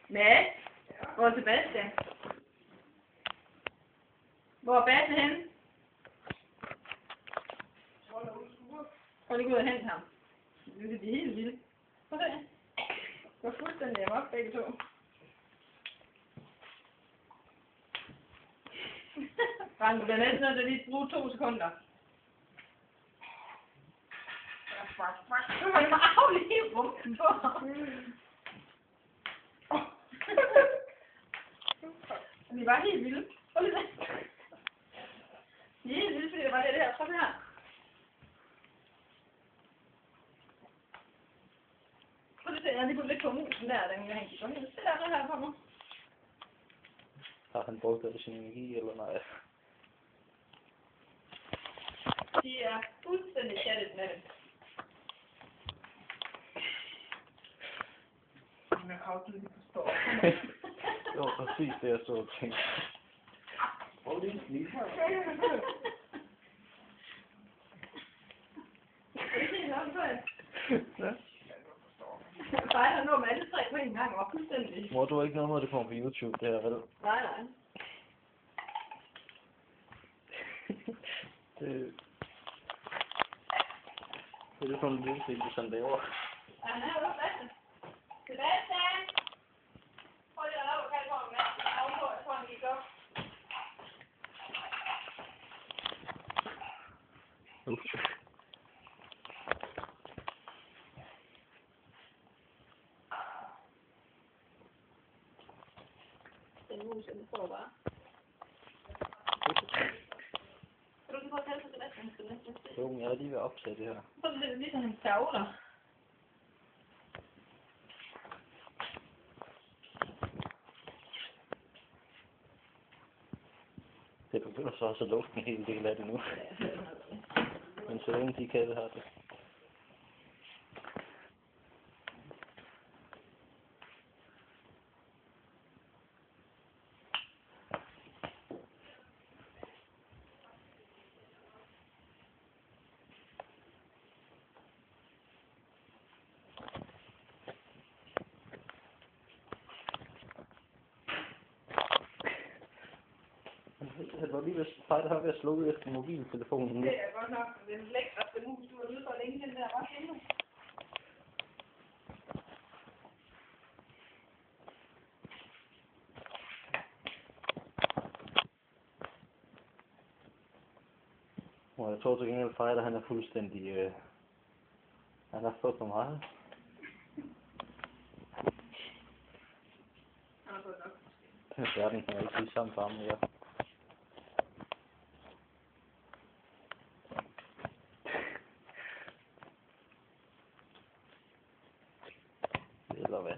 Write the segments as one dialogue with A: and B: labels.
A: Mads? Hvor er Sebastian? Hvor er Basse henne? Prøv lige gå ud og hente ham. De er helt vilde. Prøv at se. Går fuldstændig amok begge to. Frank, du bliver næsten nødt til at lige bruge 2 sekunder. Au, lige rumpen på ham. De var helt vilde. Prøv lige det. De er helt vilde, fordi det var det her. Prøv her. Prøv lige at se, jeg har lige puttet lidt på musen der, den jeg hængte. Prøv lige at se der her på mig.
B: Har han brugt af sin energi, eller nej?
A: De er fuldstændig chattet med dem. Jeg kan også lige forstå.
B: Det var præcis det, jeg så og tænkte. Prøv lige at snige her.
A: Er det helt nok, så?
B: Ja.
A: Bare der nå med alle 3 på en gang, og fuldstændig.
B: Mor, du har ikke noget med, det kommer på YouTube, det her, vel?
A: Nej, nej.
B: Det er lidt sådan en lille film, du sådan laver.
A: Ja, han er jo Sebastian. Sebastian! Prøv lige at lave at kalde på ham, Mads. Jeg er ovenpå, jeg tror, han gik op. Den mus, den står bare. Kan du ikke prøve at kalde på Sebastian?
B: Jo, men jeg er lige ved at optage det her.
A: Så er det ligesom en tavler.
B: Det begynder så også at lufte en hel del af det nu. Men så længe de katte har det. Han var lige ved at slå ud efter mobiltelefonen.
A: Det er godt nok den lækreste mus, du har ude for længe, den der var henne.
B: Og jeg tror til gengæld, Fejder, han er fuldstændig... han har fået for meget.
A: Han har fået nok.
B: Verden kan ikke blive sammen for ham mere. Eller hvad?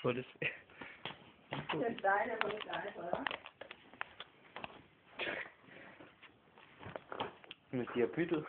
B: Få det se.
A: Det er dejligt at få det dejligt, tror jeg.
B: Men de har byttet.